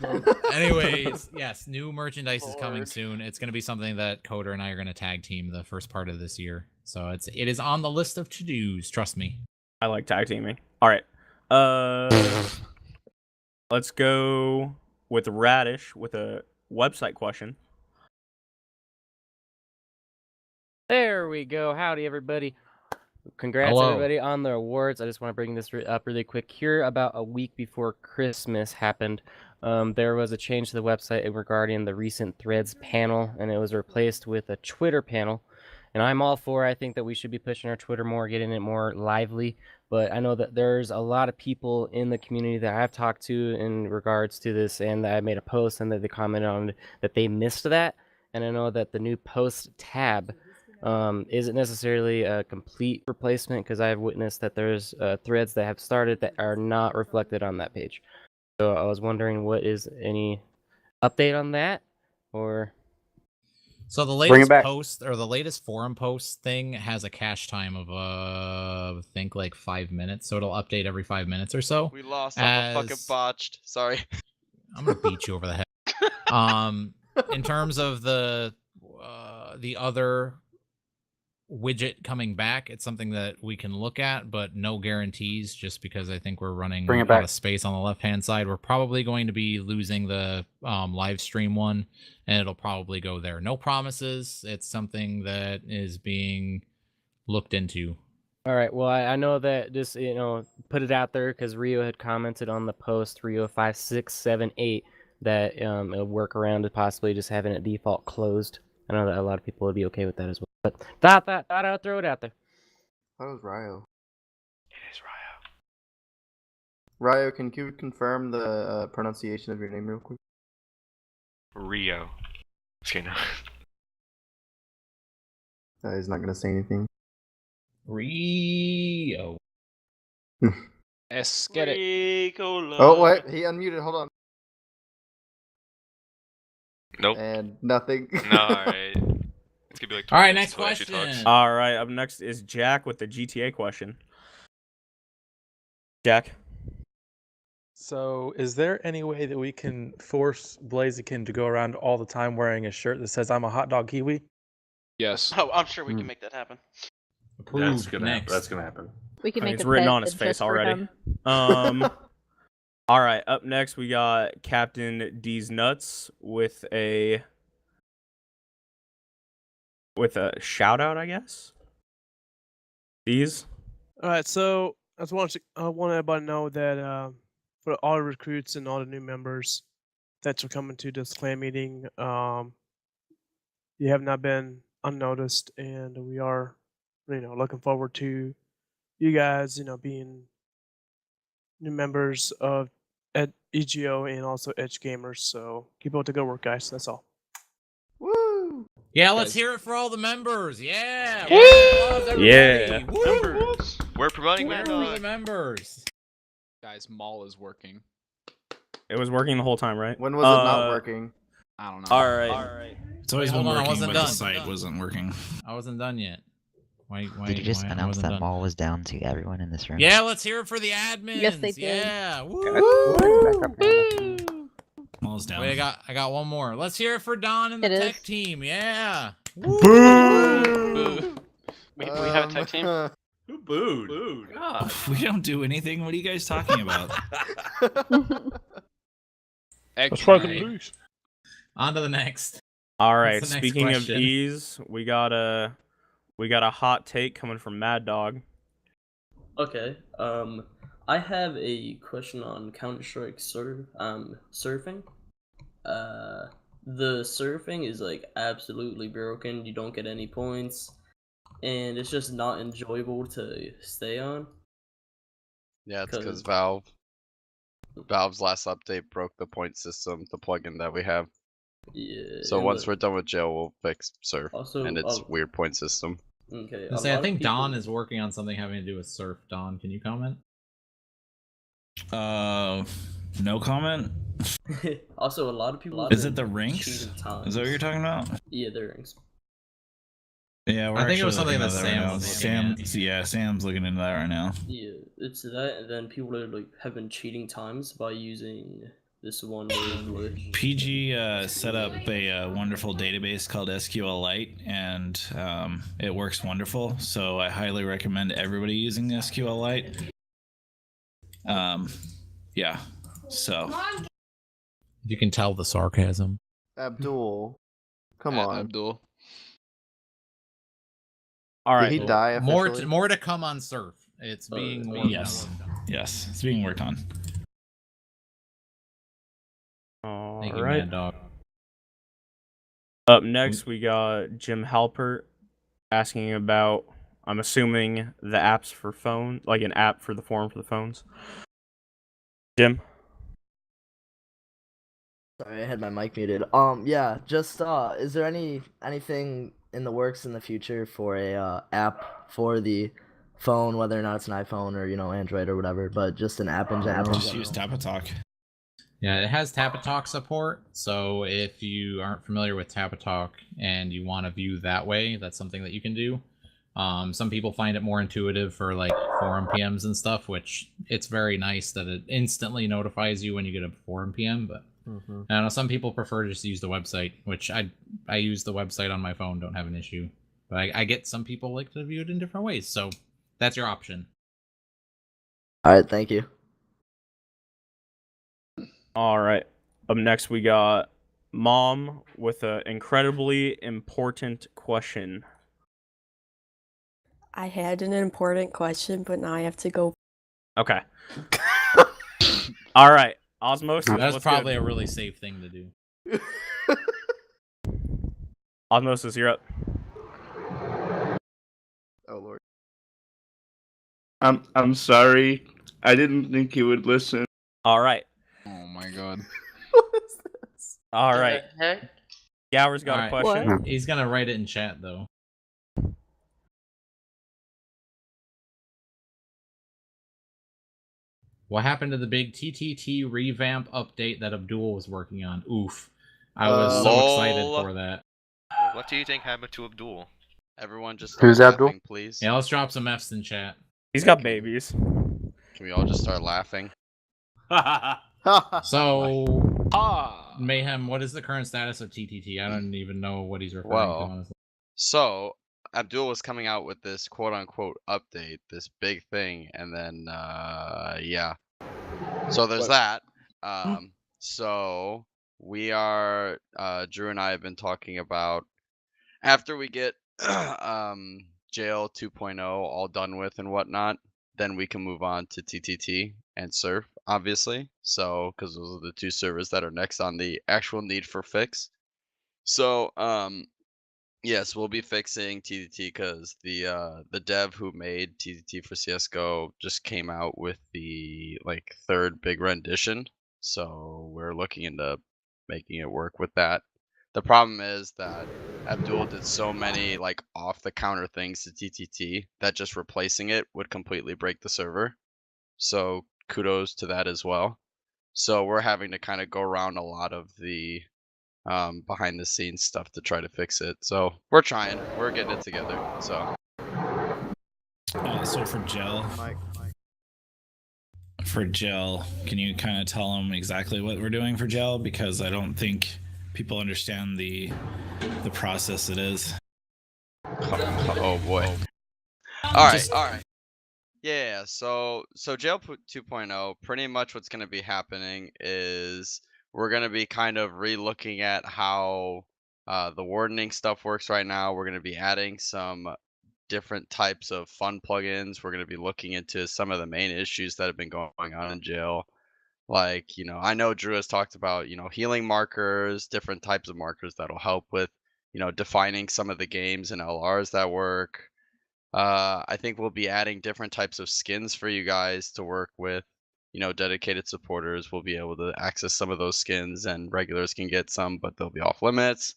Anyways, yes, new merchandise is coming soon. It's going to be something that Coder and I are going to tag team the first part of this year. So it is on the list of to-dos, trust me. I like tag teaming. All right. Let's go with Radish with a website question. There we go. Howdy, everybody. Congrats, Hello. everybody, on the awards. I just want to bring this up really quick. Here, about a week before Christmas happened, there was a change to the website regarding the recent Threads panel, and it was replaced with a Twitter panel. And I'm all for it. I think that we should be pushing our Twitter more, getting it more lively. But I know that there's a lot of people in the community that I've talked to in regards to this, and that I made a post and that they commented on that they missed that. And I know that the new post tab isn't necessarily a complete replacement, because I've witnessed that there's threads that have started that are not reflected on that page. So I was wondering, what is any update on that, or? So the latest post, or the latest forum post thing, has a cache time of I think like 5 minutes, so it'll update every 5 minutes or so. We lost. I'm fucking botched. Sorry. I'm gonna beat you over the head. In terms of the other widget coming back. It's something that we can look at, but no guarantees, just because I think we're running Bring it out back. of space on the left-hand side. We're probably going to be losing the live stream one, and it'll probably go there. No promises. It's something that is being looked into. All right. Well, I know that just put it out there because Rio had commented on the post Rio5678 that a workaround is possibly just having it default closed. I know that a lot of people would be okay with that as well. But thought I'd throw it out there. That was Ryo. It is Ryo. Ryo, can you confirm the pronunciation of your name real quick? Rio. Okay, no. He's not gonna say anything. Rio. S, get it. Oh wait, he unmuted. Hold on. Nope. And nothing. No, alright. It's gonna be like All right, 20 next minutes till Ashley question. talks. All right, up next is Jack with the GTA question. Jack. So, is there any way that we can force Blaziken to go around all the time wearing a shirt that says "I'm a hot dog Kiwi"? Yes. Oh, I'm sure we can make that happen. That's gonna happen. That's gonna happen. We can make It's a written pet on his just face for already. him. All right, up next we got Captain D's Nuts with a shout out, I guess. D's. All right, so I want everybody to know that for all the recruits and all the new members that are coming to this clan meeting, you have not been unnoticed, and we are, looking forward to you guys, being new members of eGO and also Edge Gamers. So keep up the good work, guys. That's all. Woo! Yeah, let's hear it for all the members. Yeah. Woo! Applause, everybody. Yeah. Woo! We're promoting Where Mad are Dog. the members? Guys, Maul is working. It was working the whole time, right? When was it not working? I don't know. All right. It's always Wait, been hold on, I working, wasn't but done. the site wasn't working. I wasn't done yet. Why, Did you just I announce wasn't that done. Maul was down to everyone in this room? Yeah, let's hear it for the admins. Yes, they did. Yeah. Woo! Maul's down. Wait, I got one more. Let's hear it for Don and the It tech is. team. Yeah. Boo! We have a tech team? Who booed? God. We don't do anything. What are you guys talking about? Let's fucking lose. On to the next. All right. What's the next Speaking of question? D's, we got a hot take coming from Mad Dog. Okay. I have a question on Counter-Strike surfing. The surfing is like absolutely broken. You don't get any points, and it's just not enjoyable to stay on. Yeah, it's because Valve's last update broke the point system, the plugin that we have. Yeah. So and once we're done with jail, we'll fix Surf Also, and its weird point system. Okay. I think Don is working on something having to do with surf. Don, can you comment? No comment. Also, a lot of people. Is it the rinks? Is cheating that what times. you're talking about? Yeah, the rinks. Yeah, we're I think it actually was something looking that at right Sam now. was looking at. Sam's looking into that right now. Yeah, it's that, and then people are like have been cheating times by using this one glitch. PG set up a wonderful database called SQLite, and it works wonderful. So I highly recommend everybody using SQLite. Yeah. So You can tell the sarcasm. Abdul, come on. Abdul. All right. Did he die officially? More to come on surf. It's being worked yes, on. yes, it's being worked on. Thank you, Alright. Mad Dog. Up next, we got Jim Halpert asking about, I'm assuming, the apps for phone, like an app for the forum for the phones. Jim? Sorry, I had my mic muted. Yeah, just is there anything in the works in the future for a app for the phone, whether or not it's an iPhone or Android or whatever, but just an app in general? Just use Tapatalk. Yeah, it has Tapatalk support. So if you aren't familiar with Tapatalk and you want to view that way, that's something that you can do. Some people find it more intuitive for like forum PMs and stuff, which it's very nice that it instantly notifies you when you get a forum PM. But I don't know, some people prefer to just use the website, which I use the website on my phone, don't have an issue. But I get some people like to view it in different ways, so that's your option. All right, thank you. All right. Up next, we got Mom with an incredibly important question. I had an important question, but now I have to go. Okay. All right. Osmosis. That's what's probably good? a really safe thing to do. Osmosis, you're up. Oh Lord. I'm sorry. I didn't think you would listen. All right. Oh my god. All right. Heck? Gower's got a Alright. question. What? He's gonna write it in chat though. What happened to the big TTT revamp update that Abdul was working on? Oof. I was so excited Lol. for that. What do you think happened to Abdul? Everyone just Who's start Abdul? laughing, please. Yeah, let's drop some F's in chat. He's got babies. Can we all just start laughing? So, Mayhem, what is the current status of TTT? I don't even know what he's referring to, Well, honestly. so Abdul was coming out with this quote unquote update, this big thing, and then yeah. So there's that. So we are Drew and I have been talking about after we get jail 2.0 all done with and whatnot, then we can move on to TTT and Surf, obviously. So because those are the two servers that are next on the actual need for fix. So yes, we'll be fixing TTT because the dev who made TTT for CS:GO just came out with the like third big rendition. So we're looking into making it work with that. The problem is that Abdul did so many like off the counter things to TTT that just replacing it would completely break the server. So kudos to that as well. So we're having to kind of go around a lot of the behind the scenes stuff to try to fix it. So we're trying. We're getting it together. So So for gel, can you kind of tell them exactly what we're doing for gel? Because I don't think people understand the process it is. Oh boy. All right. Yeah, so Jail 2.0, pretty much what's going to be happening is we're going to be kind of re-looking at how the wardening stuff works right now. We're going to be adding some different types of fun plugins. We're going to be looking into some of the main issues that have been going on in jail. Like, I know Drew has talked about, healing markers, different types of markers that'll help with, defining some of the games and LRs that work. I think we'll be adding different types of skins for you guys to work with. Dedicated supporters will be able to access some of those skins, and regulars can get some, but they'll be off limits.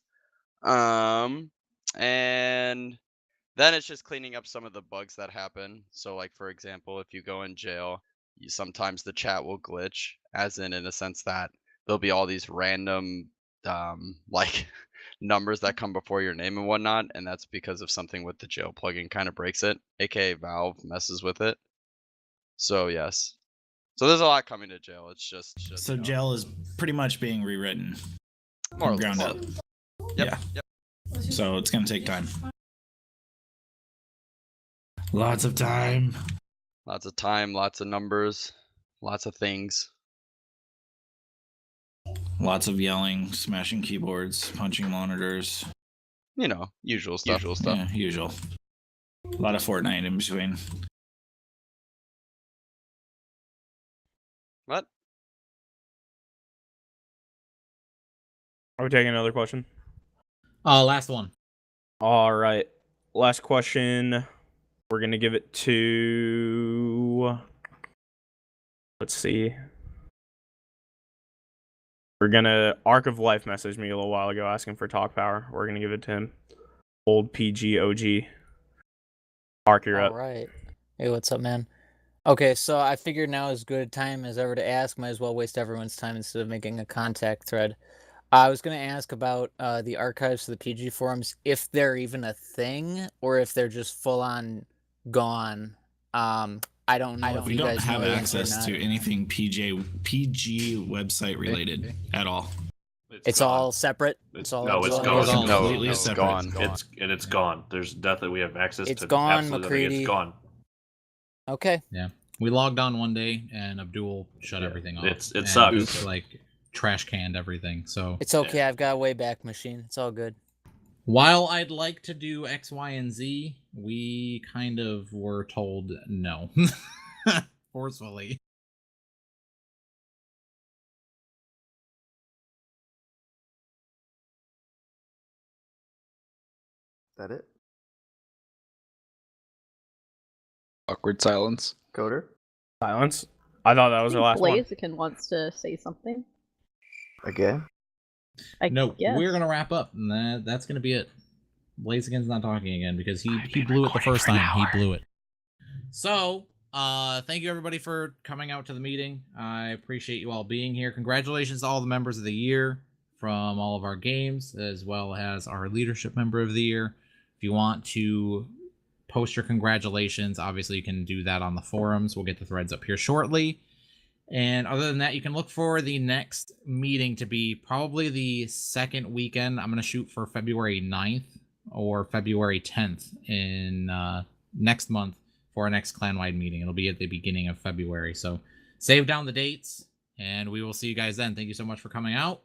And then it's just cleaning up some of the bugs that happen. So, like for example, if you go in jail, sometimes the chat will glitch, as in a sense that there'll be all these random like numbers that come before your name and whatnot, and that's because of something with the jail plugin kind of breaks it, aka Valve messes with it. So yes, so there's a lot coming to jail. It's just So gel is pretty much being rewritten more from ground up. Yep. So it's gonna take time. Lots of time. Lots of time, lots of numbers, lots of things. Lots of yelling, smashing keyboards, punching monitors. Usual stuff. Yeah, usual. A lot of Fortnite in between. What? Are we taking another question? Last one. All right. Last question. We're going to give it to... Let's see. We're going to... Arc of Life messaged me a little while ago asking for talk power. We're going to give it to him. Old PG OG. Arc, you're up. All right. Hey, what's up, man? Okay, so I figured now is good a time as ever to ask. Might as well waste everyone's time instead of making a contact thread. I was going to ask about the archives for the PG forums, if they're even a thing, or if they're just full-on gone. I don't know if We you don't guys have know the answer or access not. to anything PG website related at all. It's all separate. It's all no, it's all gone. It's all No, completely it's separate. gone. It's gone. There's nothing we have access It's to. gone, Absolutely nothing. McCready. It's gone. Okay. Yeah, we logged on one day and Abdul shut Yeah, everything off. it and sucks. Just like trash canned everything. So It's okay. I've got a way back machine. It's all good. while I'd like to do X, Y, and Z, we kind of were told no, forcefully. That it? Awkward silence. Coder? Silence. I thought that was our last one. Blaziken wants to say something. Again? No, guess. we're gonna wrap up, and that's gonna be it. Blaziken's not talking again because he blew it the first time. He blew it. So, thank you everybody for coming out to the meeting. I appreciate you all being here. Congratulations to all the members of the year from all of our games, as well as our leadership member of the year. If you want to post your congratulations, obviously you can do that on the forums. We'll get the threads up here shortly. And other than that, you can look for the next meeting to be probably the second weekend. I'm going to shoot for February 9th or February 10th in next month for our next clan-wide meeting. It'll be at the beginning of February. So save down the dates, and we will see you guys then. Thank you so much for coming out.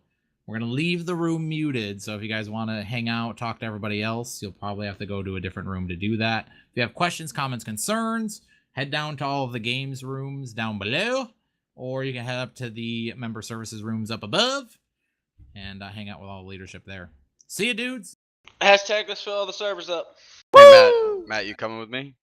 We're going to leave the room muted, so if you guys want to hang out, talk to everybody else, you'll probably have to go to a different room to do that. If you have questions, comments, concerns, head down to all of the games rooms down below, or you can head up to the member services rooms up above and hang out with all the leadership there. See you, dudes. Hashtag let's fill all the servers up. Hey, Matt, you coming with me?